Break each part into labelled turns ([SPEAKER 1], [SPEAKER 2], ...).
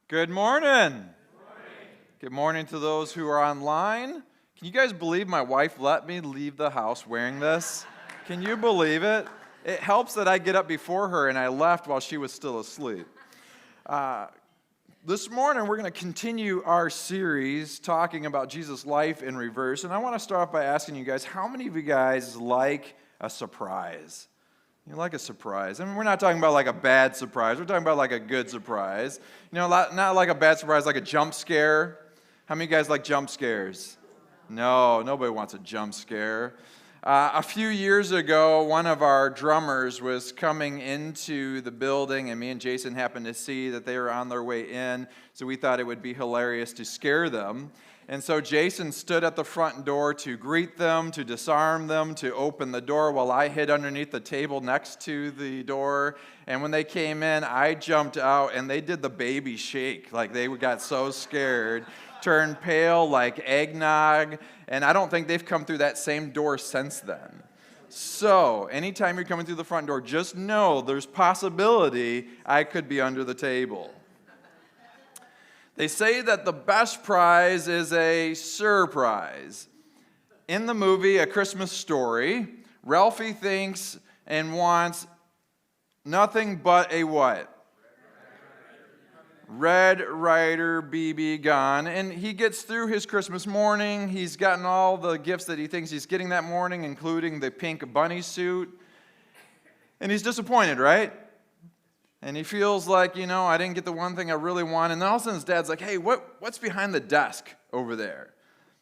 [SPEAKER 1] Good morning. Good morning to those who are online. Can you guys believe my wife let me leave the house wearing this? Can you believe it? It helps that I get up before her and I left while she was still asleep. This morning we're going to continue our series talking about Jesus' life in reverse. And I want to start off by asking you guys, how many of you guys like a surprise? You like a surprise. I mean, we're not talking about like a bad surprise. We're talking about like a good surprise. You know, not like a bad surprise, like a jump scare. How many of you guys like jump scares? No, nobody wants a jump scare. A few years ago, one of our drummers was coming into the building, and me and Jason happened to see that they were on their way in, so we thought it would be hilarious to scare them. And so Jason stood at the front door to greet them, to disarm them, to open the door while I hid underneath the table next to the door. And when they came in, I jumped out, and they did the baby shake. Like, they got so scared, turned pale like eggnog, and I don't think they've come through that same door since then. So, anytime you're coming through the front door, just know there's possibility I could be under the table. They say that the best prize is a surprise. In the movie A Christmas Story, Ralphie thinks and wants nothing but a what? Red Ryder BB gun. And he gets through his Christmas morning. He's gotten all the gifts that he thinks he's getting that morning, including the pink bunny suit. And he's disappointed, right? And he feels like, I didn't get the one thing I really want. And then all of a sudden his dad's like, hey, what's behind the desk over there?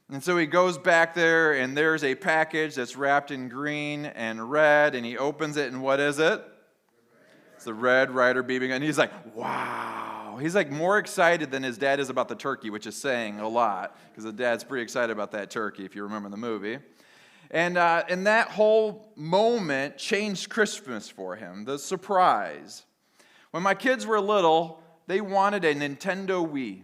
[SPEAKER 1] And so he goes back there, and there's a package that's wrapped in green and red, and he opens it, and what is it? It's the Red Ryder BB gun. And he's like, wow. He's like more excited than his dad is about the turkey, which is saying a lot, because the dad's pretty excited about that turkey, if you remember the movie. And that whole moment changed Christmas for him, the surprise. When my kids were little, they wanted a Nintendo Wii.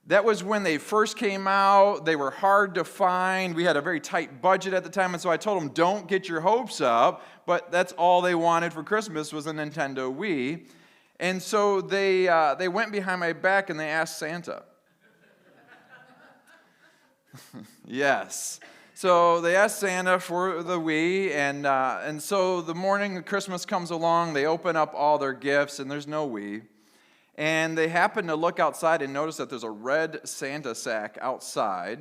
[SPEAKER 1] That was when they first came out. They were hard to find. We had a very tight budget at the time, and so I told them, don't get your hopes up, but that's all they wanted for Christmas was a Nintendo Wii. And so they went behind my back and they asked Santa. Yes. So they asked Santa for the Wii, and so the morning Christmas comes along, they open up all their gifts, and there's no Wii. And they happen to look outside and notice that there's a red Santa sack outside,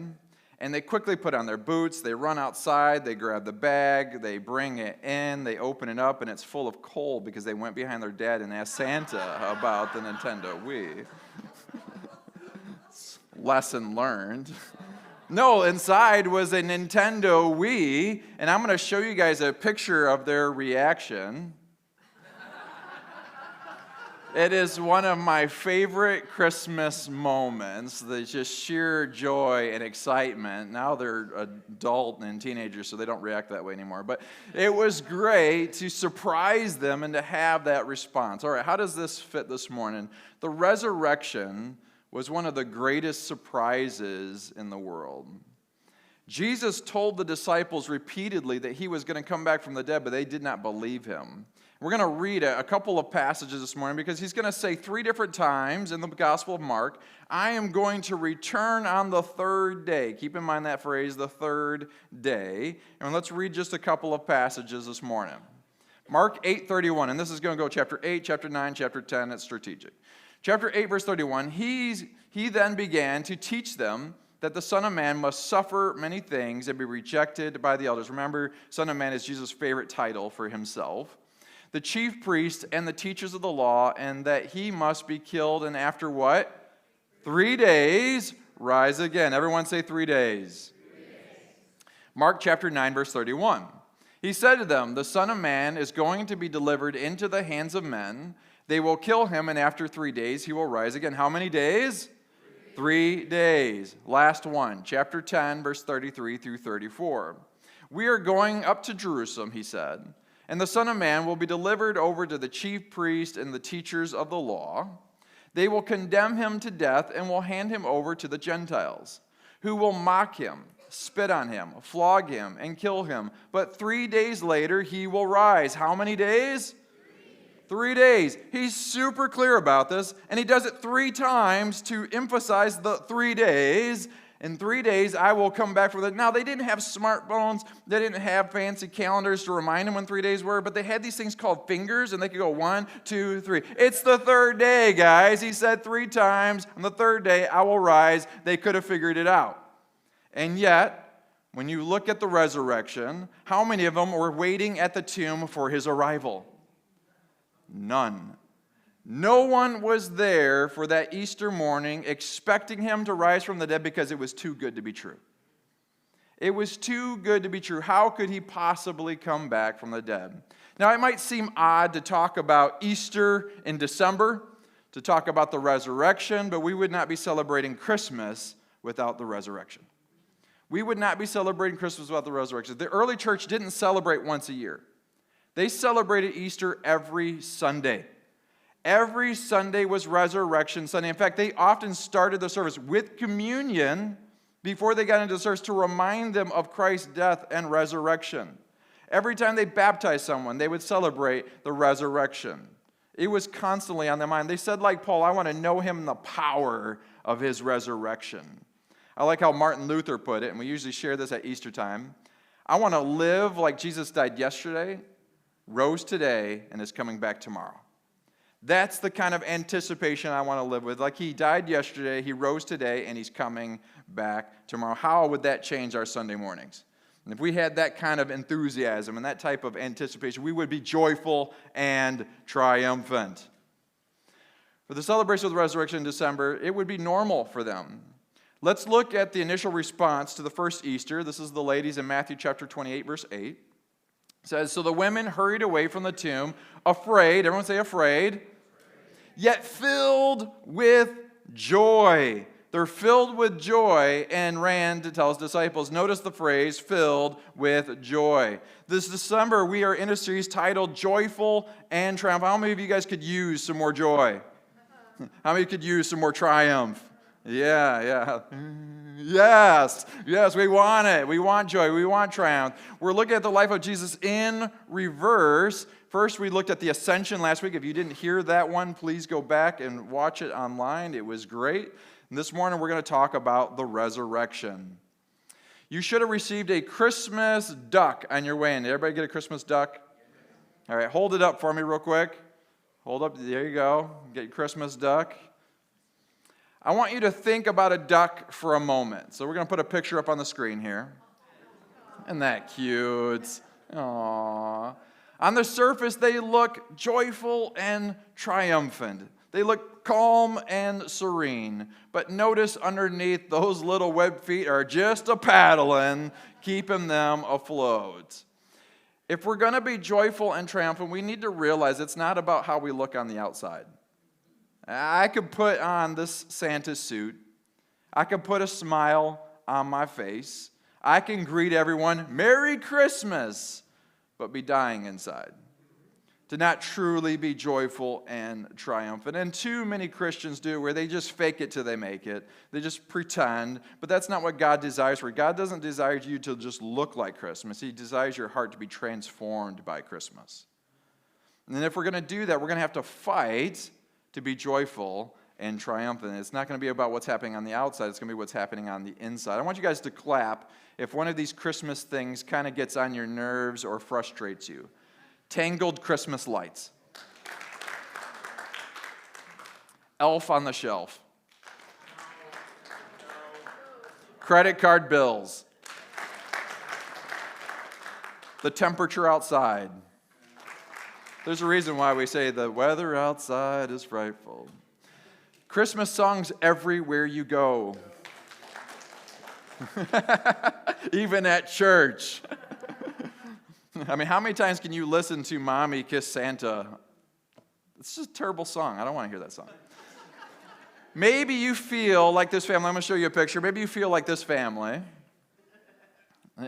[SPEAKER 1] and they quickly put on their boots, they run outside, they grab the bag, they bring it in, they open it up, and it's full of coal because they went behind their dad and asked Santa about the Nintendo Wii. Lesson learned. No, inside was a Nintendo Wii, and I'm going to show you guys a picture of their reaction. It is one of my favorite Christmas moments, the just sheer joy and excitement. Now they're adult and teenagers, so they don't react that way anymore. But it was great to surprise them and to have that response. All right, how does this fit this morning? The resurrection was one of the greatest surprises in the world. Jesus told the disciples repeatedly that he was going to come back from the dead, but they did not believe him. We're going to read a couple of passages this morning because he's going to say 3 different times in the Gospel of Mark, I am going to return on the third day. Keep in mind that phrase, the third day. And let's read just a couple of passages this morning. Mark 8:31, and this is going to go chapter 8, chapter 9, chapter 10. It's strategic. Chapter 8, verse 31, he then began to teach them that the Son of Man must suffer many things and be rejected by the elders. Remember, Son of Man is Jesus' favorite title for himself. The chief priests and the teachers of the law, and that he must be killed, and after what? 3 days, rise again. Everyone say 3 days.
[SPEAKER 2] 3 days.
[SPEAKER 1] Mark chapter 9, verse 31. He said to them, the Son of Man is going to be delivered into the hands of men. They will kill him, and after 3 days he will rise again. How many days? 3 days. Last one, chapter 10, verse 33 through 34. We are going up to Jerusalem, he said, and the Son of Man will be delivered over to the chief priests and the teachers of the law. They will condemn him to death and will hand him over to the Gentiles, who will mock him, spit on him, flog him, and kill him. But 3 days later he will rise. How many days? 3 days. He's super clear about this, and he does it 3 times to emphasize the 3 days. In 3 days, I will come back from that. Now, they didn't have smartphones. They didn't have fancy calendars to remind them when 3 days were, but they had these things called fingers, and they could go 1, 2, 3. It's the 3rd day, guys. He said 3 times, on the 3rd day, I will rise. They could have figured it out. And yet, when you look at the resurrection, how many of them were waiting at the tomb for his arrival? None. No one was there for that Easter morning expecting him to rise from the dead because it was too good to be true. It was too good to be true. How could he possibly come back from the dead? Now, it might seem odd to talk about Easter in December, to talk about the resurrection, but we would not be celebrating Christmas without the resurrection. We would not be celebrating Christmas without the resurrection. The early church didn't celebrate once a year. They celebrated Easter every Sunday. Every Sunday was Resurrection Sunday. In fact, they often started the service with communion before they got into the service to remind them of Christ's death and resurrection. Every time they baptized someone, they would celebrate the resurrection. It was constantly on their mind. They said, like Paul, I want to know him in the power of his resurrection. I like how Martin Luther put it, and we usually share this at Easter time. I want to live like Jesus died yesterday, rose today, and is coming back tomorrow. That's the kind of anticipation I want to live with. Like he died yesterday, he rose today, and he's coming back tomorrow. How would that change our Sunday mornings? And if we had that kind of enthusiasm and that type of anticipation, we would be joyful and triumphant. For the celebration of the resurrection in December, it would be normal for them. Let's look at the initial response to the first Easter. This is the ladies in Matthew chapter 28, verse 8. It says, so the women hurried away from the tomb, afraid, everyone say afraid, yet filled with joy. They're filled with joy and ran to tell his disciples. Notice the phrase, filled with joy. This December, we are in a series titled Joyful and Triumph. How many of you guys could use some more joy? How many could use some more triumph? Yeah. Yes, we want it. We want joy. We want triumph. We're looking at the life of Jesus in reverse. First, we looked at the ascension last week. If you didn't hear that one, please go back and watch it online. It was great. And this morning, we're going to talk about the resurrection. You should have received a Christmas duck on your way in. Did everybody get a Christmas duck? All right, hold it up for me real quick. Hold up. There you go. Get your Christmas duck. I want you to think about a duck for a moment. So we're going to put a picture up on the screen here. Isn't that cute? Aww. On the surface, they look joyful and triumphant. They look calm and serene. But notice underneath, those little web feet are just a-paddling, keeping them afloat. If we're going to be joyful and triumphant, we need to realize it's not about how we look on the outside. I could put on this Santa suit. I could put a smile on my face. I can greet everyone, Merry Christmas, but be dying inside. To not truly be joyful and triumphant. And too many Christians do where they just fake it till they make it. They just pretend. But that's not what God desires for. God doesn't desire you to just look like Christmas. He desires your heart to be transformed by Christmas. And if we're going to do that, we're going to have to fight to be joyful and triumphant. It's not going to be about what's happening on the outside. It's going to be what's happening on the inside. I want you guys to clap if one of these Christmas things kind of gets on your nerves or frustrates you. Tangled Christmas lights. Elf on the shelf. Credit card bills. The temperature outside. There's a reason why we say the weather outside is frightful. Christmas songs everywhere you go. Even at church. I mean, how many times can you listen to Mommy Kiss Santa? It's just a terrible song. I don't want to hear that song. Maybe you feel like this family. I'm going to show you a picture. Maybe you feel like this family.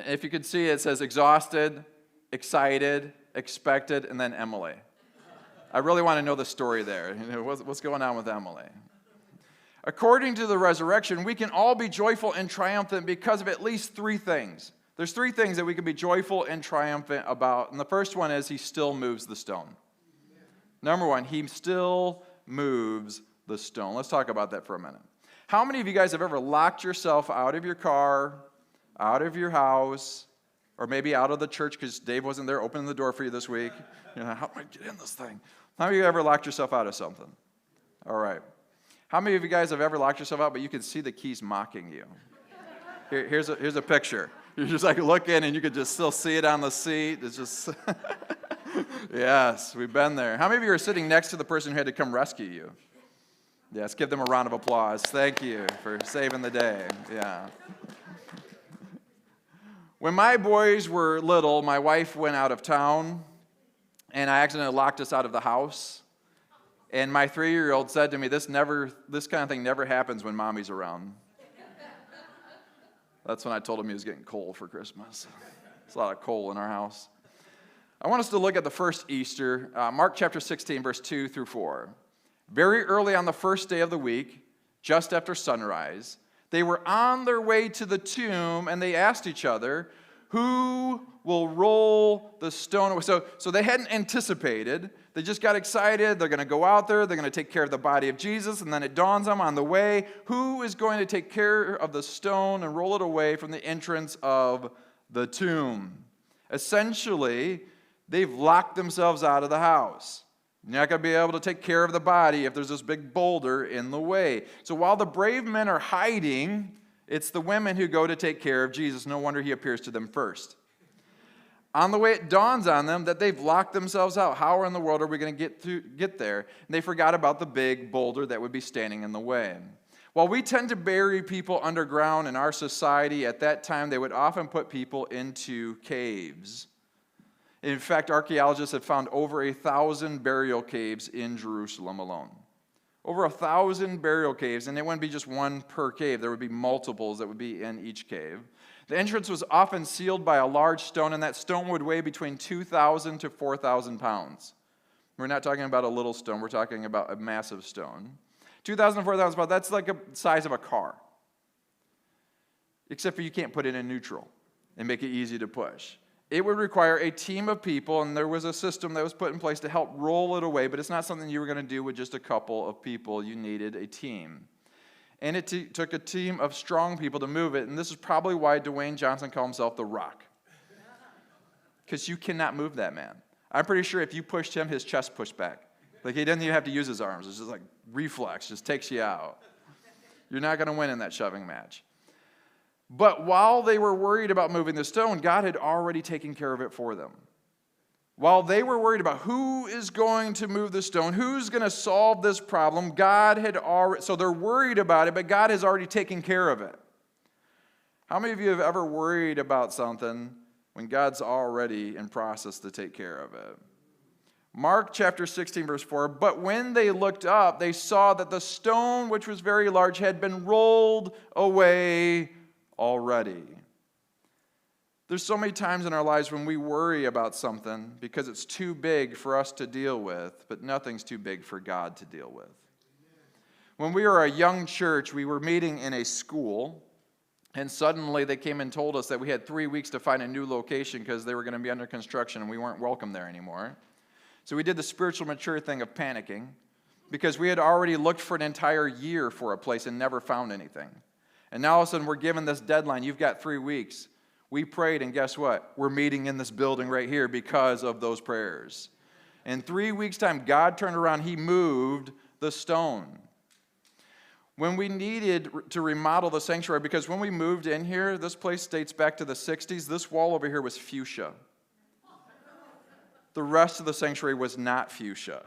[SPEAKER 1] If you can see, it says exhausted, excited, expected, and then Emily. I really want to know the story there. You know, what's going on with Emily? According to the resurrection, we can all be joyful and triumphant because of at least 3 things. There's 3 things that we can be joyful and triumphant about. And the first one is he still moves the stone. Number one, he still moves the stone. Let's talk about that for a minute. How many of you guys have ever locked yourself out of your car, out of your house, or maybe out of the church because Dave wasn't there opening the door for you this week? You know, how do I get in this thing? How many of you ever locked yourself out of something? All right. How many of you guys have ever locked yourself out, but you can see the keys mocking you? Here's a picture. You're just like looking, and you could just still see it on the seat. It's just, yes, we've been there. How many of you are sitting next to the person who had to come rescue you? Yes, give them a round of applause. Thank you for saving the day. Yeah. When my boys were little, my wife went out of town, and I accidentally locked us out of the house. And my 3-year-old said to me, this kind of thing never happens when mommy's around. That's when I told him he was getting coal for Christmas. There's a lot of coal in our house. I want us to look at the first Easter, Mark chapter 16, verse 2 through 4. Very early on the first day of the week, just after sunrise, they were on their way to the tomb, and they asked each other, who will roll the stone away? So they hadn't anticipated. They just got excited. They're going to go out there. They're going to take care of the body of Jesus. And then it dawns on them on the way, who is going to take care of the stone and roll it away from the entrance of the tomb? Essentially, they've locked themselves out of the house. You're not going to be able to take care of the body if there's this big boulder in the way. So while the brave men are hiding, it's the women who go to take care of Jesus. No wonder he appears to them first. On the way, it dawns on them that they've locked themselves out. How in the world are we going to get there? And they forgot about the big boulder that would be standing in the way. While we tend to bury people underground in our society, at that time they would often put people into caves. In fact, archaeologists have found over 1,000 burial caves in Jerusalem alone. Over 1,000 burial caves, and it wouldn't be just one per cave. There would be multiples that would be in each cave. The entrance was often sealed by a large stone, and that stone would weigh between 2,000 to 4,000 pounds. We're not talking about a little stone. We're talking about a massive stone. 2,000 to 4,000 pounds, that's like the size of a car. Except for you can't put it in neutral and make it easy to push. It would require a team of people, and there was a system that was put in place to help roll it away, but it's not something you were going to do with just a couple of people. You needed a team. And it took a team of strong people to move it, and this is probably why Dwayne Johnson called himself the Rock. Because you cannot move that man. I'm pretty sure if you pushed him, his chest pushed back. Like he didn't even have to use his arms. It's just like reflex, just takes you out. You're not going to win in that shoving match. But while they were worried about moving the stone, God had already taken care of it for them. While they were worried about who is going to move the stone, who's going to solve this problem, God had already, so they're worried about it, but God has already taken care of it. How many of you have ever worried about something when God's already in process to take care of it? Mark chapter 16, verse 4, but when they looked up, they saw that the stone, which was very large, had been rolled away already. There's so many times in our lives when we worry about something because it's too big for us to deal with, but nothing's too big for God to deal with. When we were a young church, we were meeting in a school, and suddenly they came and told us that we had 3 weeks to find a new location because they were going to be under construction and we weren't welcome there anymore. So we did the spiritual mature thing of panicking because we had already looked for an entire year for a place and never found anything. And now all of a sudden we're given this deadline. You've got 3 weeks. We prayed, and guess what? We're meeting in this building right here because of those prayers. In 3 weeks' time, God turned around. He moved the stone. When we needed to remodel the sanctuary, because when we moved in here, this place dates back to the 60s. This wall over here was fuchsia. The rest of the sanctuary was not fuchsia.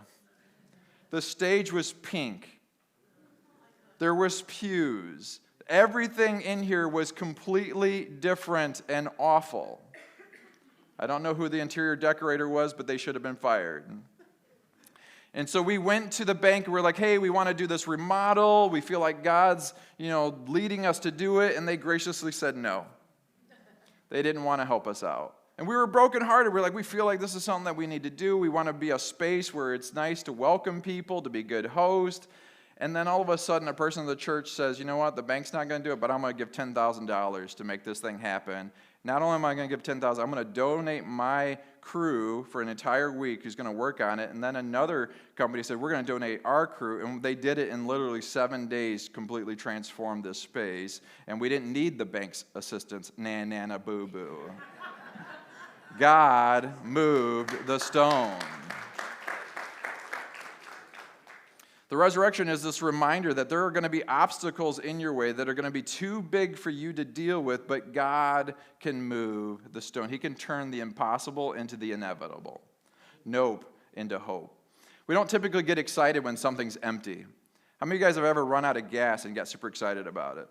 [SPEAKER 1] The stage was pink. There was pews. Everything in here was completely different and awful. I don't know who the interior decorator was, but they should have been fired. And so we went to the bank and we're like, hey, we want to do this remodel. We feel like God's, leading us to do it. And they graciously said no. They didn't want to help us out. And we were brokenhearted. We're like, we feel like this is something that we need to do. We want to be a space where it's nice to welcome people, to be a good host. And then all of a sudden, a person in the church says, you know what, the bank's not going to do it, but I'm going to give $10,000 to make this thing happen. Not only am I going to give $10,000, I'm going to donate my crew for an entire week who's going to work on it. And then another company said, we're going to donate our crew. And they did it in literally 7 days, completely transformed this space. And we didn't need the bank's assistance. Nana, boo-boo. God moved the stone. The resurrection is this reminder that there are going to be obstacles in your way that are going to be too big for you to deal with, but God can move the stone. He can turn the impossible into the inevitable. Nope into hope. We don't typically get excited when something's empty. How many of you guys have ever run out of gas and got super excited about it?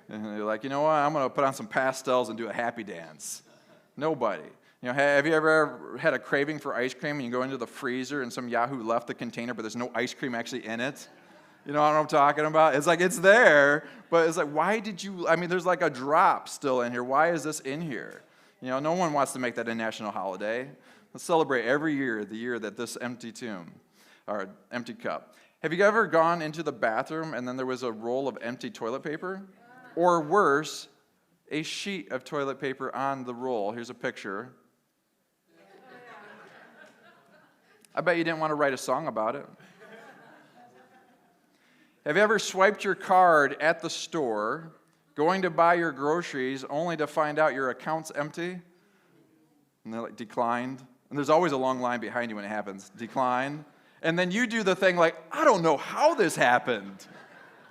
[SPEAKER 1] And you're like, you know what, I'm going to put on some pastels and do a happy dance. Nobody. You know, have you ever had a craving for ice cream and you go into the freezer and some yahoo left the container but there's no ice cream actually in it? You know what I'm talking about? It's like it's there, but it's like, why did you, there's like a drop still in here. Why is this in here? You know, no one wants to make that a national holiday. Let's celebrate every year, the year that this empty tomb, or empty cup. Have you ever gone into the bathroom and then there was a roll of empty toilet paper? Or worse, a sheet of toilet paper on the roll. Here's a picture. I bet you didn't want to write a song about it. Have you ever swiped your card at the store, going to buy your groceries, only to find out your account's empty? And they're like, declined. And there's always a long line behind you when it happens. Declined. And then you do the thing like, I don't know how this happened.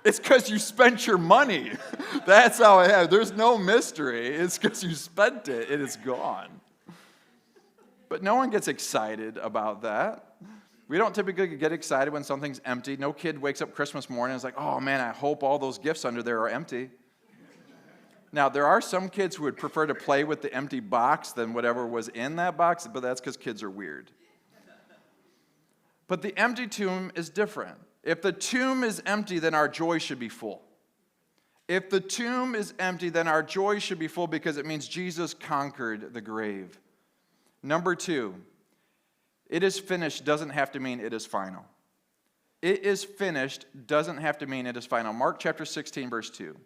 [SPEAKER 1] It's because you spent your money. That's how it happened. There's no mystery. It's because you spent it. It is gone. But no one gets excited about that. We don't typically get excited when something's empty. No kid wakes up Christmas morning and is like, oh man, I hope all those gifts under there are empty. Now, there are some kids who would prefer to play with the empty box than whatever was in that box, but that's because kids are weird. But the empty tomb is different. If the tomb is empty, then our joy should be full. If the tomb is empty, then our joy should be full because it means Jesus conquered the grave. Number 2, it is finished doesn't have to mean it is final. It is finished doesn't have to mean it is final. Mark chapter 16, verse 2.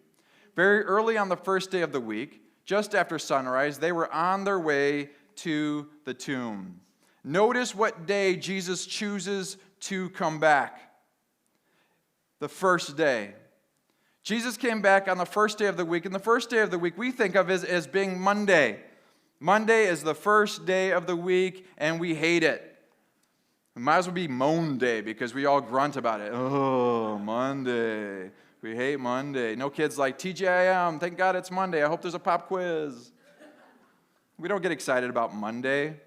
[SPEAKER 1] Very early on the first day of the week, just after sunrise, they were on their way to the tomb. Notice what day Jesus chooses to come back. The first day. Jesus came back on the first day of the week, and the first day of the week we think of as being Monday. Monday is the first day of the week, and we hate it. It might as well be Moan Day because we all grunt about it. Oh, Monday. We hate Monday. No kids like, TGIM, thank God it's Monday. I hope there's a pop quiz. We don't get excited about Monday.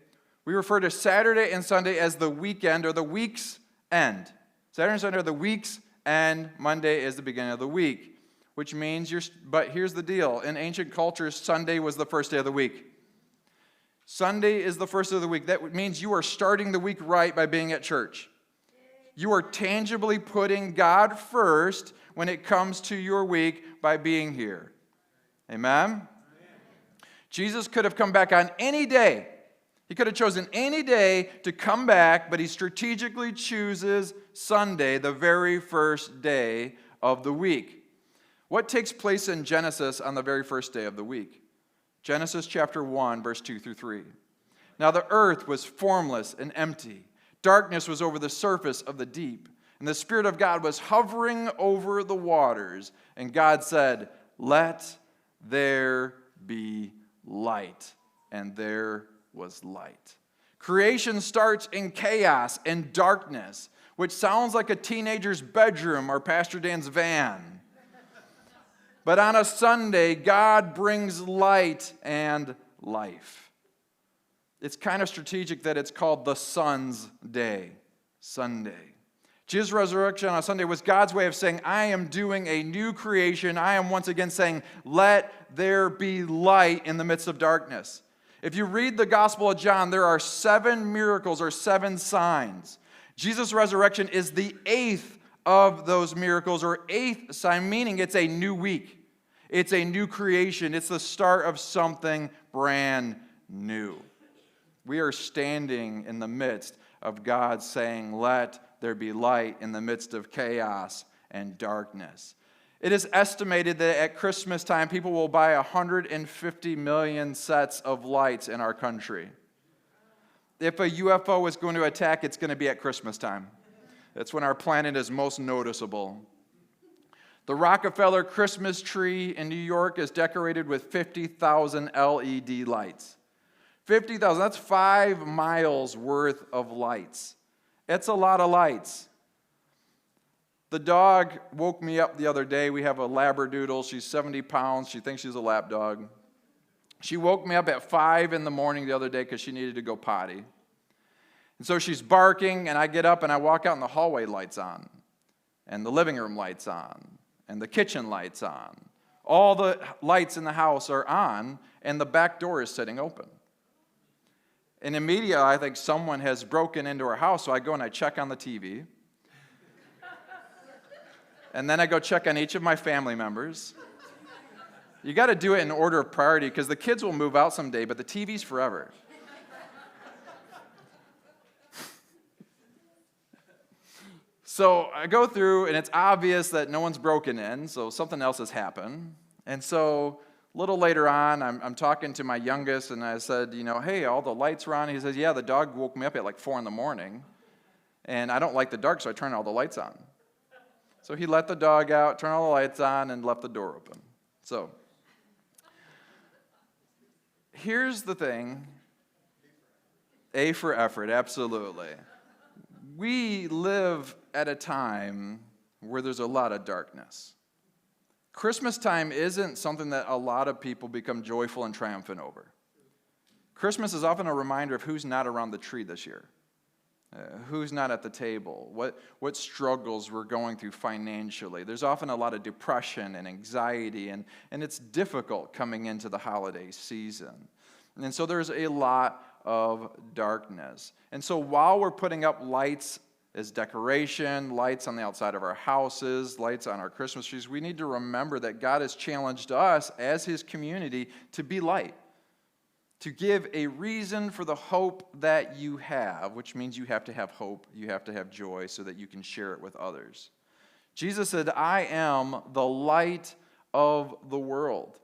[SPEAKER 1] We refer to Saturday and Sunday as the weekend or the week's end. Saturday and Sunday are the week's end. Monday is the beginning of the week, which means but here's the deal. In ancient cultures, Sunday was the first day of the week. Sunday is the first of the week. That means you are starting the week right by being at church. You are tangibly putting God first when it comes to your week by being here. Amen? Jesus could have come back on any day. He could have chosen any day to come back, but he strategically chooses Sunday, the very first day of the week. What takes place in Genesis on the very first day of the week? Genesis chapter 1, verse 2 through 3. Now the earth was formless and empty. Darkness was over the surface of the deep, and the Spirit of God was hovering over the waters. And God said, let there be light. And there was light. Creation starts in chaos and darkness, which sounds like a teenager's bedroom or Pastor Dan's van. But on a Sunday, God brings light and life. It's kind of strategic that it's called the Sun's Day, Sunday. Jesus' resurrection on a Sunday was God's way of saying, I am doing a new creation. I am once again saying, let there be light in the midst of darkness. If you read the Gospel of John, there are 7 miracles or 7 signs. Jesus' resurrection is the 8th of those miracles, or 8th sign, meaning it's a new week. It's a new creation. It's the start of something brand new. We are standing in the midst of God saying, let there be light in the midst of chaos and darkness. It is estimated that at Christmas time, people will buy 150 million sets of lights in our country. If a UFO is going to attack, it's going to be at Christmas time. That's when our planet is most noticeable. The Rockefeller Christmas tree in New York is decorated with 50,000 LED lights. 50,000, that's 5 miles worth of lights. It's a lot of lights. The dog woke me up the other day. We have a Labradoodle. She's 70 pounds. She thinks she's a lap dog. She woke me up at 5 in the morning the other day because she needed to go potty. And so she's barking, and I get up and I walk out, and the hallway lights on, and the living room lights on, and the kitchen lights on. All the lights in the house are on, and the back door is sitting open. And immediately I think someone has broken into our house, so I go and I check on the TV. And then I go check on each of my family members. You got to do it in order of priority because the kids will move out someday, but the TV's forever. So I go through, and it's obvious that no one's broken in, so something else has happened. And so a little later on, I'm talking to my youngest, and I said, hey, all the lights are on. He says, yeah, the dog woke me up at like 4 in the morning, and I don't like the dark, so I turn all the lights on. So he let the dog out, turned all the lights on, and left the door open. So here's the thing. A for effort, absolutely. We live at a time where there's a lot of darkness. Christmas time isn't something that a lot of people become joyful and triumphant over. Christmas is often a reminder of who's not around the tree this year. Who's not at the table, what struggles we're going through financially. There's often a lot of depression and anxiety, and it's difficult coming into the holiday season. And so there's a lot of darkness. And so while we're putting up lights as decoration, lights on the outside of our houses, lights on our Christmas trees, we need to remember that God has challenged us as His community to be light. To give a reason for the hope that you have, which means you have to have hope, you have to have joy so that you can share it with others. Jesus said, I am the light of the world.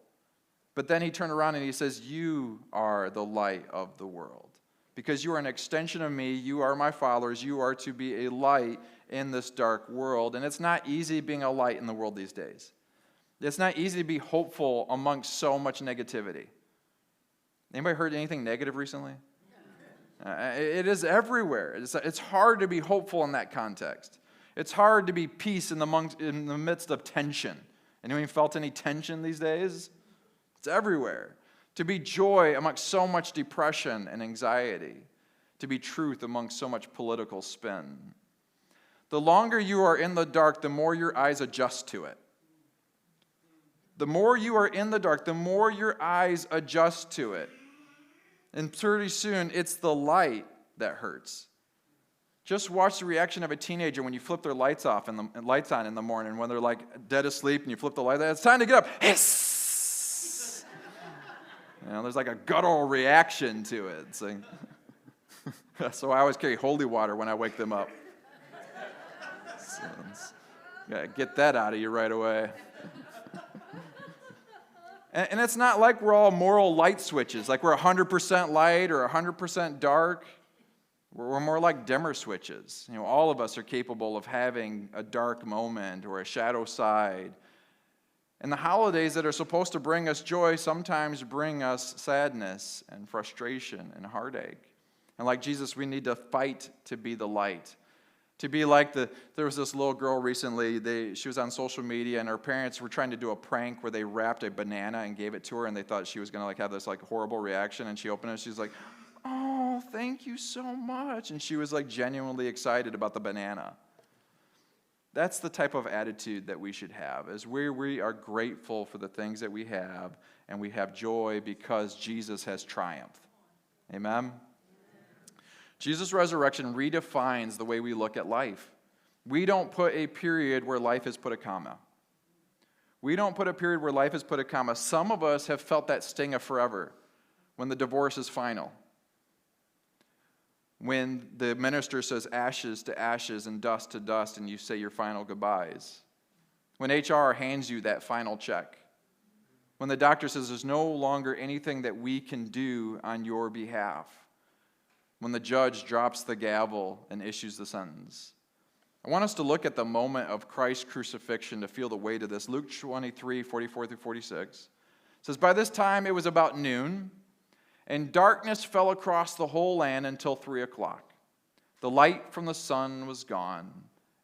[SPEAKER 1] But then He turned around and He says, you are the light of the world. Because you are an extension of me, you are my followers, you are to be a light in this dark world. And it's not easy being a light in the world these days. It's not easy to be hopeful amongst so much negativity. Anybody heard anything negative recently? It is everywhere. It's hard to be hopeful in that context. It's hard to be peace in the midst of tension. Anyone felt any tension these days? It's everywhere. To be joy amongst so much depression and anxiety. To be truth amongst so much political spin. The longer you are in the dark, the more your eyes adjust to it. The more you are in the dark, the more your eyes adjust to it. And pretty soon, it's the light that hurts. Just watch the reaction of a teenager when you flip their lights off and the lights on in the morning, when they're like dead asleep and you flip the light on. It's time to get up. Hiss! There's like a guttural reaction to it. It's like, so I always carry holy water when I wake them up. Gotta get that out of you right away. And it's not like we're all moral light switches, like we're 100% light or 100% dark. We're more like dimmer switches. All of us are capable of having a dark moment or a shadow side. And the holidays that are supposed to bring us joy sometimes bring us sadness and frustration and heartache. And like Jesus, we need to fight to be the light. To be like there was this little girl recently, she was on social media, and her parents were trying to do a prank where they wrapped a banana and gave it to her, and they thought she was going to have this horrible reaction, and she opened it, she's like, oh, thank you so much. And she was genuinely excited about the banana. That's the type of attitude that we should have, is where we are grateful for the things that we have, and we have joy because Jesus has triumphed. Amen? Jesus' resurrection redefines the way we look at life. We don't put a period where life has put a comma. We don't put a period where life has put a comma. Some of us have felt that sting of forever when the divorce is final. When the minister says ashes to ashes and dust to dust and you say your final goodbyes. When HR hands you that final check. When the doctor says there's no longer anything that we can do on your behalf. When the judge drops the gavel and issues the sentence. I want us to look at the moment of Christ's crucifixion to feel the weight of this. Luke 23, 44 through 46. It says, by this time it was about noon, and darkness fell across the whole land until 3 o'clock. The light from the sun was gone,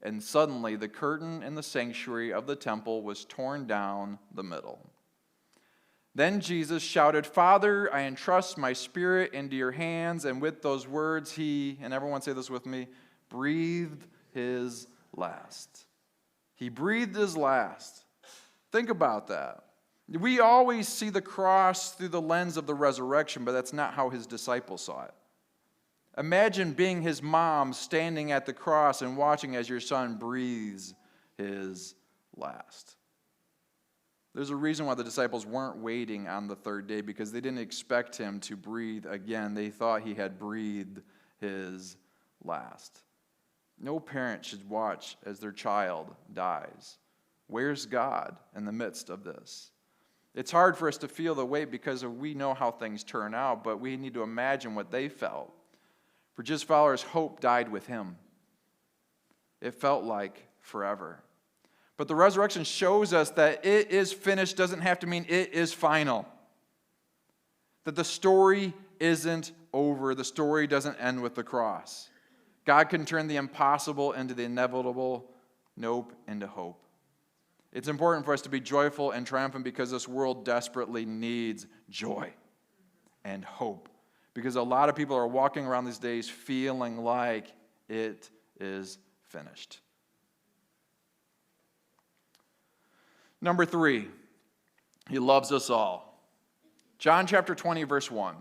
[SPEAKER 1] and suddenly the curtain in the sanctuary of the temple was torn down the middle. Then Jesus shouted, Father, I entrust my spirit into your hands. And with those words, he, and everyone say this with me, breathed his last. He breathed his last. Think about that. We always see the cross through the lens of the resurrection, but that's not how his disciples saw it. Imagine being his mom standing at the cross and watching as your son breathes his last. There's a reason why the disciples weren't waiting on the third day, because they didn't expect him to breathe again. They thought he had breathed his last. No parent should watch as their child dies. Where's God in the midst of this? It's hard for us to feel the weight because we know how things turn out, but we need to imagine what they felt. For Jesus' followers, hope died with him. It felt like forever. But the resurrection shows us that it is finished doesn't have to mean it is final. That the story isn't over. The story doesn't end with the cross. God can turn the impossible into the inevitable, nope, into hope. It's important for us to be joyful and triumphant because this world desperately needs joy and hope. Because a lot of people are walking around these days feeling like it is finished. Number 3, he loves us all. John chapter 20, verse 1.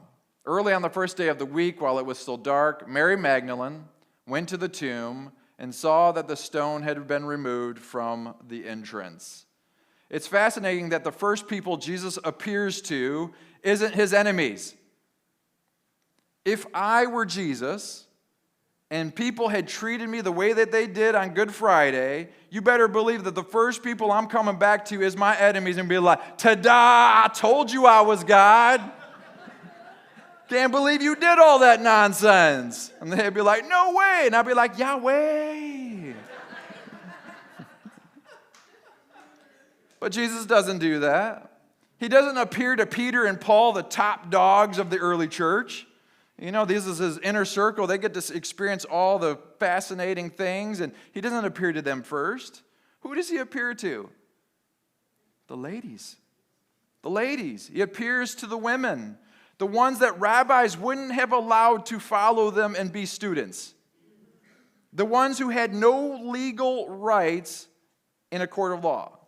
[SPEAKER 1] Early on the first day of the week, while it was still dark, Mary Magdalene went to the tomb and saw that the stone had been removed from the entrance. It's fascinating that the first people Jesus appears to isn't his enemies. If I were Jesus and people had treated me the way that they did on Good Friday, you better believe that the first people I'm coming back to is my enemies and be like, ta-da, I told you I was God. Can't believe you did all that nonsense. And they'd be like, no way. And I'd be like, Yahweh. But Jesus doesn't do that. He doesn't appear to Peter and Paul, the top dogs of the early church. You know, this is his inner circle. They get to experience all the fascinating things, and he doesn't appear to them first. Who does he appear to? The ladies. The ladies. He appears to the women, the ones that rabbis wouldn't have allowed to follow them and be students. The ones who had no legal rights in a court of law.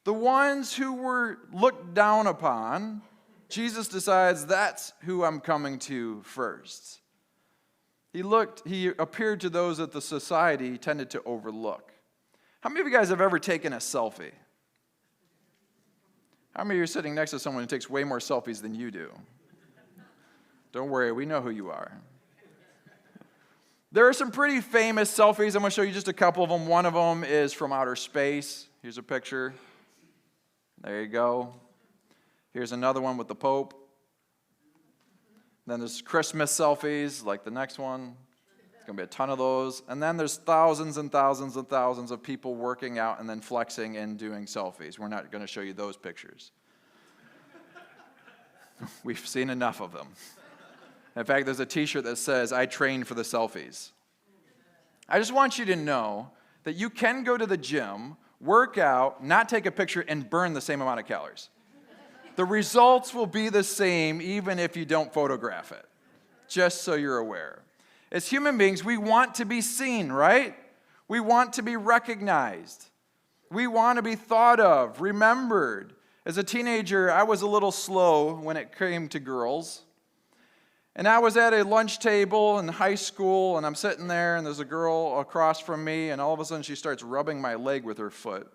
[SPEAKER 1] The ones who were looked down upon. Jesus decides that's who I'm coming to first. He appeared to those that the society tended to overlook. How many of you guys have ever taken a selfie? How many of you are sitting next to someone who takes way more selfies than you do? Don't worry, we know who you are. There are some pretty famous selfies. I'm going to show you just a couple of them. One of them is from outer space. Here's a picture. There you go. Here's another one with the Pope. Then there's Christmas selfies, like the next one. There's going to be a ton of those. And then there's thousands and thousands and thousands of people working out and then flexing and doing selfies. We're not going to show you those pictures. We've seen enough of them. In fact, there's a t-shirt that says, I trained for the selfies. I just want you to know that you can go to the gym, work out, not take a picture, and burn the same amount of calories. The results will be the same even if you don't photograph it, just so you're aware. As human beings, we want to be seen, right? We want to be recognized. We want to be thought of, remembered. As a teenager, I was a little slow when it came to girls. And I was at a lunch table in high school, and I'm sitting there, and there's a girl across from me, and all of a sudden she starts rubbing my leg with her foot.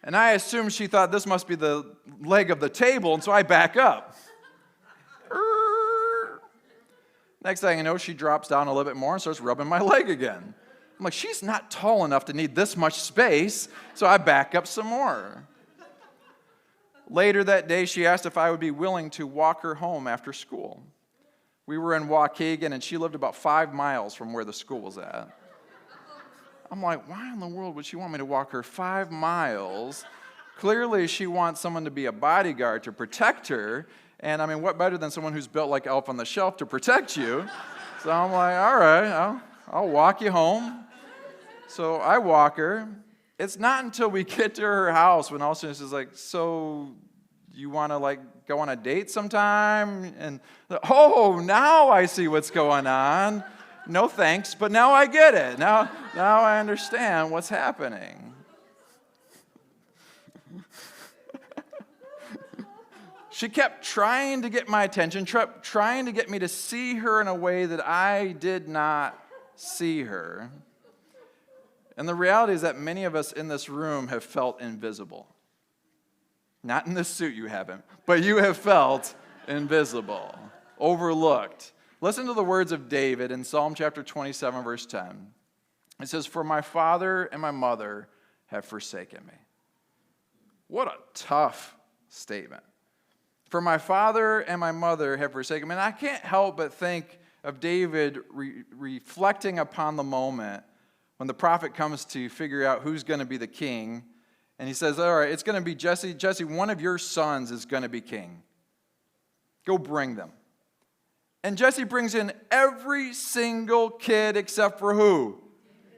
[SPEAKER 1] And I assumed she thought this must be the leg of the table, and so I back up. Next thing I know, she drops down a little bit more and starts rubbing my leg again. I'm like, she's not tall enough to need this much space, so I back up some more. Later that day, she asked if I would be willing to walk her home after school. We were in Waukegan, and she lived about 5 miles from where the school was at. I'm like, why in the world would she want me to walk her 5 miles? Clearly, she wants someone to be a bodyguard to protect her. And I mean, what better than someone who's built like Elf on the Shelf to protect you? So I'm like, all right, I'll walk you home. So I walk her. It's not until we get to her house when all of a sudden she's like, so you want to like go on a date sometime? And oh, now I see what's going on. No thanks, but now I get it. Now I understand what's happening. She kept trying to get my attention, trying to get me to see her in a way that I did not see her. And the reality is that many of us in this room have felt invisible. Not in this suit, you haven't, but you have felt invisible, overlooked. Listen to the words of David in Psalm chapter 27, verse 10. It says, "For my father and my mother have forsaken me." What a tough statement. For my father and my mother have forsaken me. And I can't help but think of David reflecting upon the moment when the prophet comes to figure out who's going to be the king. And he says, all right, it's going to be Jesse. Jesse, one of your sons is going to be king. Go bring them. And Jesse brings in every single kid except for who?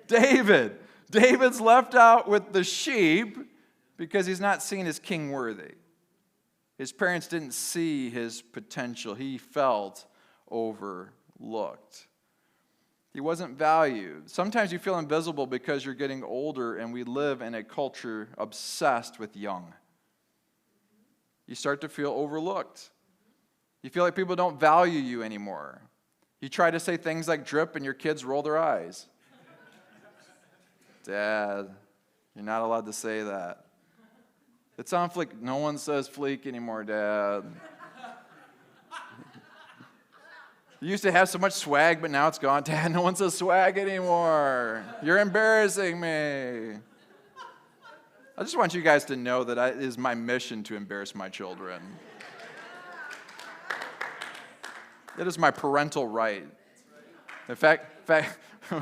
[SPEAKER 1] David. David's left out with the sheep because he's not seen as king worthy. His parents didn't see his potential. He felt overlooked. He wasn't valued. Sometimes you feel invisible because you're getting older and we live in a culture obsessed with young. You start to feel overlooked. You feel like people don't value you anymore. You try to say things like drip and your kids roll their eyes. Dad, you're not allowed to say that. It's on fleek. No one says fleek anymore, Dad. You used to have so much swag, but now it's gone. Dad, no one says swag anymore. You're embarrassing me. I just want you guys to know that it is my mission to embarrass my children. It is my parental right. In fact,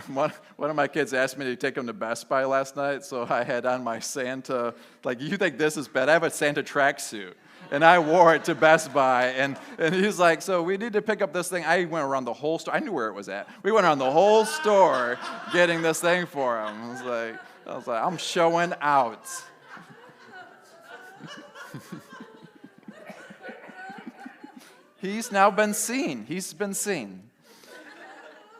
[SPEAKER 1] one of my kids asked me to take him to Best Buy last night, so I had on my Santa, like, you think this is bad? I have a Santa tracksuit, and I wore it to Best Buy, and he's like, so we need to pick up this thing. I went around the whole store. I knew where it was at. We went around the whole store getting this thing for him. I was like, I'm showing out. He's now been seen. He's been seen.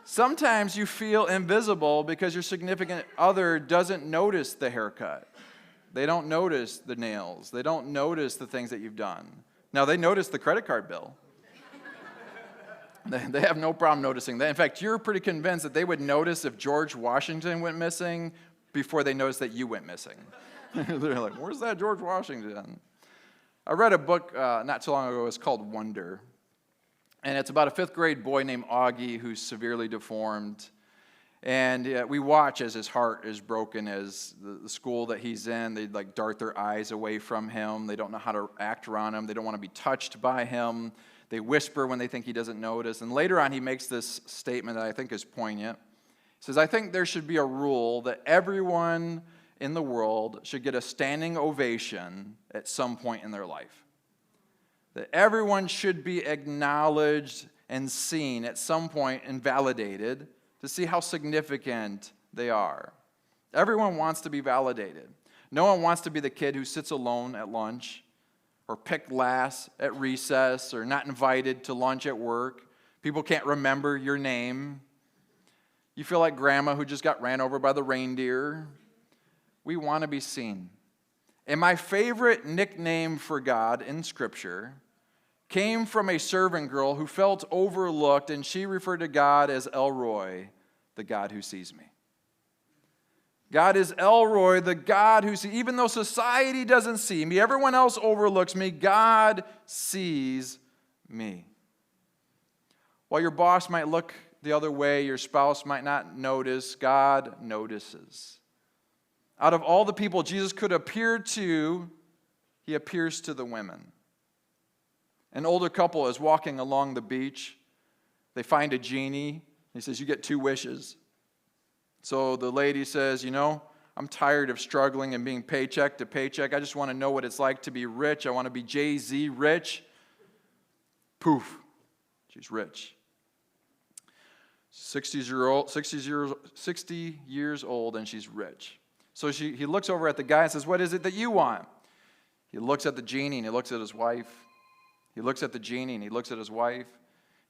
[SPEAKER 1] Sometimes you feel invisible because your significant other doesn't notice the haircut. They don't notice the nails. They don't notice the things that you've done. Now, they notice the credit card bill. They have no problem noticing that. In fact, you're pretty convinced that they would notice if George Washington went missing before they noticed that you went missing. They're like, where's that George Washington? I read a book not too long ago. It's called Wonder. And it's about a 5th grade boy named Augie who's severely deformed. And we watch as his heart is broken as the school that he's in, they like dart their eyes away from him. They don't know how to act around him. They don't want to be touched by him. They whisper when they think he doesn't notice. And later on, he makes this statement that I think is poignant. He says, I think there should be a rule that everyone in the world should get a standing ovation at some point in their life. That everyone should be acknowledged and seen at some point and validated to see how significant they are. Everyone wants to be validated. No one wants to be the kid who sits alone at lunch or picked last at recess or not invited to lunch at work. People can't remember your name. You feel like grandma who just got ran over by the reindeer. We want to be seen. And my favorite nickname for God in Scripture came from a servant girl who felt overlooked, and she referred to God as Elroy, the God who sees me. God is Elroy, the God who sees, even though society doesn't see me, everyone else overlooks me, God sees me. While your boss might look the other way, your spouse might not notice, God notices. Out of all the people Jesus could appear to, he appears to the women. An older couple is walking along the beach. They find a genie. He says, you get 2 wishes. So the lady says, I'm tired of struggling and being paycheck to paycheck. I just want to know what it's like to be rich. I want to be Jay-Z rich. Poof, she's rich. 60 years old, and she's rich. So he looks over at the guy and says, what is it that you want? He looks at the genie, and he looks at his wife. He looks at the genie, and he looks at his wife.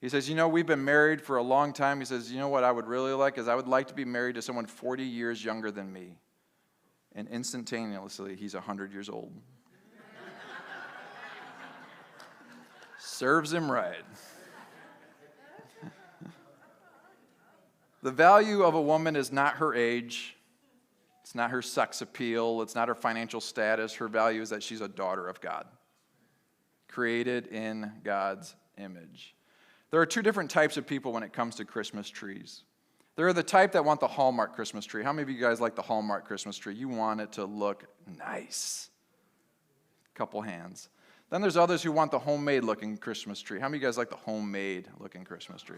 [SPEAKER 1] He says, we've been married for a long time. He says, what I would really like is I would like to be married to someone 40 years younger than me. And instantaneously, he's 100 years old. Serves him right. The value of a woman is not her age. It's not her sex appeal. It's not her financial status. Her value is that she's a daughter of God, created in God's image. There are 2 different types of people when it comes to Christmas trees. There are the type that want the Hallmark Christmas tree. How many of you guys like the Hallmark Christmas tree? You want it to look nice. Couple hands. Then there's others who want the homemade-looking Christmas tree. How many of you guys like the homemade-looking Christmas tree?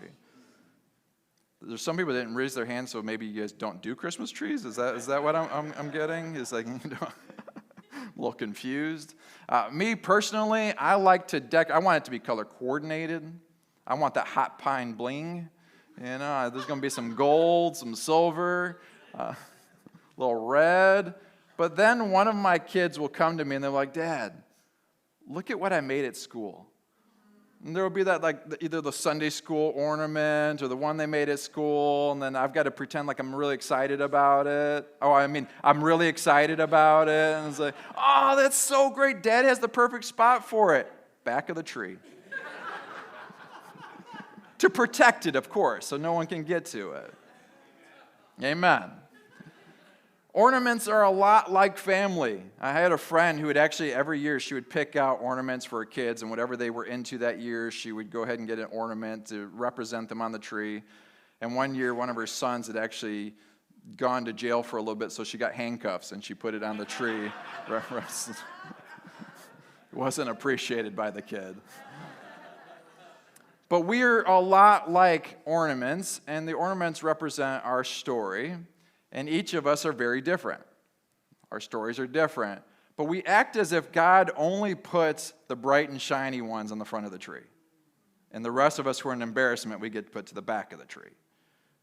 [SPEAKER 1] There's some people that didn't raise their hands, so maybe you guys don't do Christmas trees? Is that what I'm getting? It's like, I'm a little confused. Me personally, I like to I want it to be color coordinated. I want that hot pine bling. There's going to be some gold, some silver, a little red. But then one of my kids will come to me and they're like, Dad, look at what I made at school. And there will be that, either the Sunday school ornament or the one they made at school, and then I've got to pretend like I'm really excited about it. I'm really excited about it. And it's like, oh, that's so great. Dad has the perfect spot for it. Back of the tree. To protect it, of course, so no one can get to it. Amen. Ornaments are a lot like family. I had a friend who would actually, every year, she would pick out ornaments for her kids, and whatever they were into that year, she would go ahead and get an ornament to represent them on the tree. And one year, one of her sons had actually gone to jail for a little bit, so she got handcuffs, and she put it on the tree. It wasn't appreciated by the kid. But we're a lot like ornaments, and the ornaments represent our story. And each of us are very different. Our stories are different. But we act as if God only puts the bright and shiny ones on the front of the tree. And the rest of us who are an embarrassment, we get put to the back of the tree.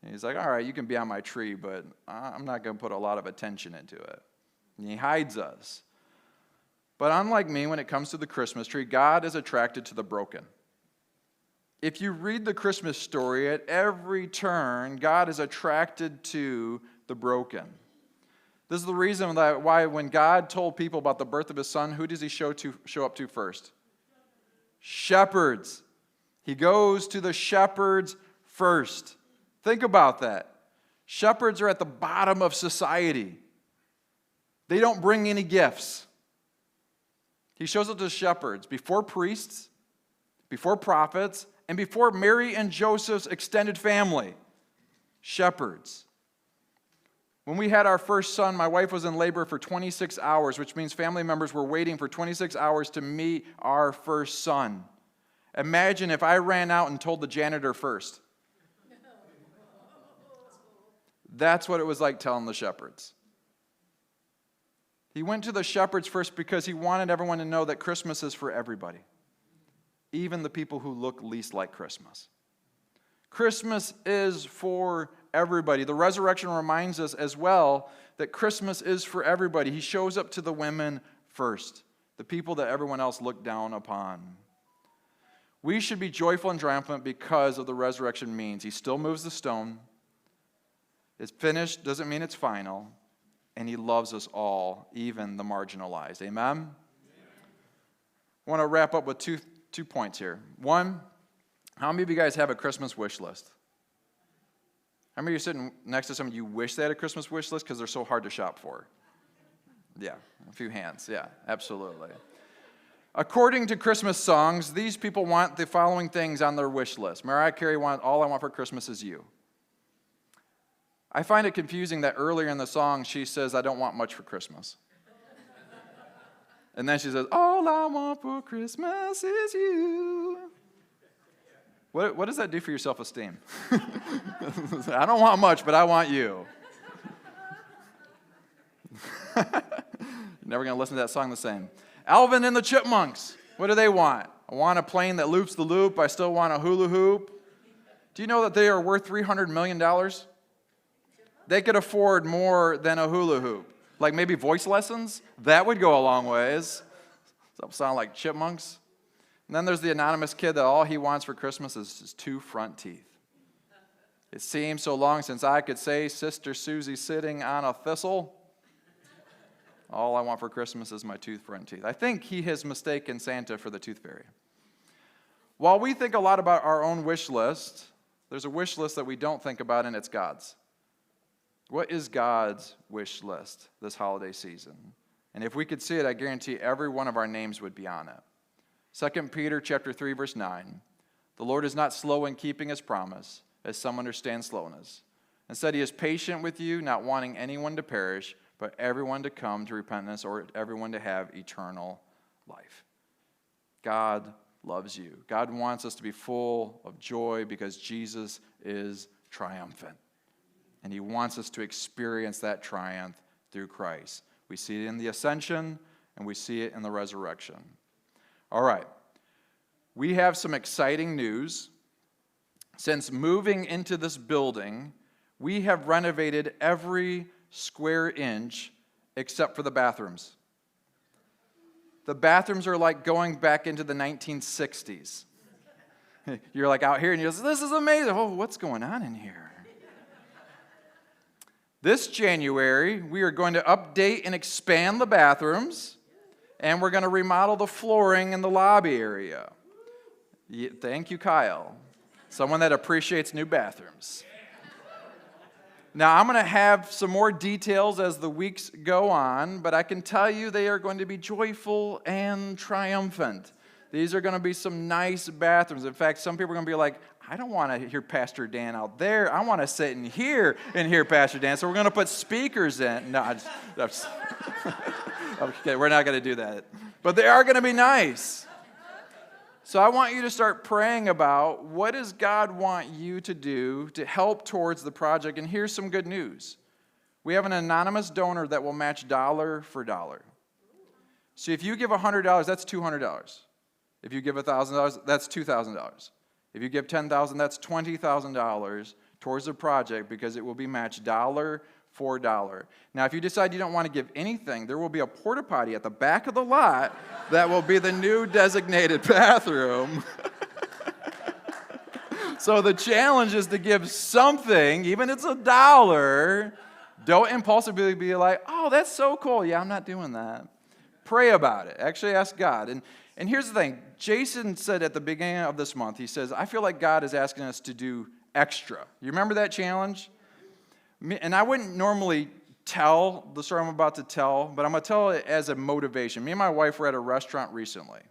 [SPEAKER 1] And he's like, all right, you can be on my tree, but I'm not going to put a lot of attention into it. And he hides us. But unlike me, when it comes to the Christmas tree, God is attracted to the broken. If you read the Christmas story, at every turn, God is attracted to the broken. This is the reason why when God told people about the birth of his son, who does he show up to first? Shepherds. He goes to the shepherds first. Think about that. Shepherds are at the bottom of society. They don't bring any gifts. He shows up to the shepherds before priests, before prophets, and before Mary and Joseph's extended family. Shepherds. When we had our first son, my wife was in labor for 26 hours, which means family members were waiting for 26 hours to meet our first son. Imagine if I ran out and told the janitor first. That's what it was like telling the shepherds. He went to the shepherds first because he wanted everyone to know that Christmas is for everybody, even the people who look least like Christmas. Christmas is for everybody. The resurrection reminds us as well that Christmas is for everybody. He shows up to the women first, the people that everyone else looked down upon. We should be joyful and triumphant because of the resurrection means. He still moves the stone. It's finished doesn't mean it's final. And he loves us all, even the marginalized. Amen? I want to wrap up with two points here. One, how many of you guys have a Christmas wish list? How many of you sitting next to someone you wish they had a Christmas wish list because they're so hard to shop for? Yeah, a few hands. Yeah, absolutely. According to Christmas songs, these people want the following things on their wish list. Mariah Carey wanted, "All I Want for Christmas Is You." I find it confusing that earlier in the song she says, "I don't want much for Christmas." And then she says, "All I want for Christmas is you." What does that do for your self-esteem? I don't want much, but I want you. Never going to listen to that song the same. Alvin and the Chipmunks, what do they want? "I want a plane that loops the loop. I still want a hula hoop." Do you know that they are worth $300 million? They could afford more than a hula hoop. Like maybe voice lessons? That would go a long ways. Does that sound like chipmunks? And then there's the anonymous kid that all he wants for Christmas is his 2 front teeth. "It seems so long since I could say Sister Susie sitting on a thistle. All I want for Christmas is my 2 front teeth." I think he has mistaken Santa for the tooth fairy. While we think a lot about our own wish list, there's a wish list that we don't think about, and it's God's. What is God's wish list this holiday season? And if we could see it, I guarantee every one of our names would be on it. 2 Peter chapter 3, verse 9. "The Lord is not slow in keeping his promise, as some understand slowness. Instead, he is patient with you, not wanting anyone to perish, but everyone to come to repentance, or everyone to have eternal life." God loves you. God wants us to be full of joy because Jesus is triumphant. And he wants us to experience that triumph through Christ. We see it in the ascension, and we see it in the resurrection. All right. We have some exciting news. Since moving into this building, we have renovated every square inch except for the bathrooms. The bathrooms are like going back into the 1960s. You're like out here and you're like, "This is amazing. Oh, what's going on in here?" This January, we are going to update and expand the bathrooms, and we're going to remodel the flooring in the lobby area. Thank you, Kyle. Someone that appreciates new bathrooms. Now, I'm going to have some more details as the weeks go on, but I can tell you they are going to be joyful and triumphant. These are going to be some nice bathrooms. In fact, some people are going to be like, "I don't want to hear Pastor Dan out there. I want to sit in here and hear Pastor Dan." So we're going to put speakers in. No, okay, we're not going to do that. But they are going to be nice. So I want you to start praying about what does God want you to do to help towards the project. And here's some good news. We have an anonymous donor that will match dollar for dollar. So if you give $100, that's $200. If you give $1,000, that's $2,000. If you give $10,000, that's $20,000 towards the project because it will be matched dollar for dollar. Now, if you decide you don't want to give anything, there will be a porta potty at the back of the lot that will be the new designated bathroom. So the challenge is to give something, even if it's $1. Don't impulsively be like, "Oh, that's so cool." Yeah, I'm not doing that. Pray about it. Actually ask God. And here's the thing. Jason said at the beginning of this month, he says, "I feel like God is asking us to do extra." You remember that challenge? And I wouldn't normally tell the story I'm about to tell, but I'm going to tell it as a motivation. Me and my wife were at a restaurant recently.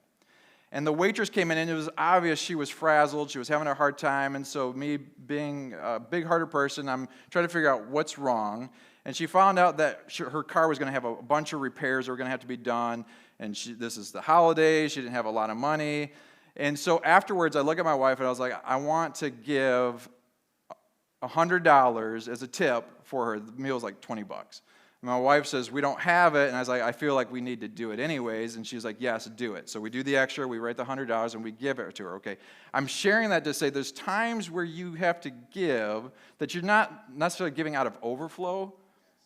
[SPEAKER 1] And the waitress came in, and it was obvious she was frazzled. She was having a hard time. And so me being a big-hearted person, I'm trying to figure out what's wrong. And she found out that her car was going to have a bunch of repairs that were going to have to be done. And this is the holidays. She didn't have a lot of money. And so afterwards, I look at my wife, and I was like, "I want to give $100 as a tip for her." The meal was like $20. And my wife says, "We don't have it." And I was like, "I feel like we need to do it anyways." And she's like, "Yes, do it." So we do the extra, we write the $100, and we give it to her. Okay, I'm sharing that to say there's times where you have to give that you're not necessarily giving out of overflow,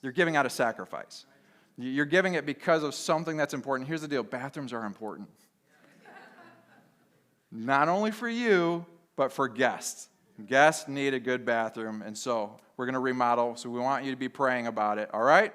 [SPEAKER 1] you're giving out of sacrifice. You're giving it because of something that's important. Here's the deal, bathrooms are important. Not only for you, but for guests. Guests need a good bathroom, and so we're going to remodel, so we want you to be praying about it, all right?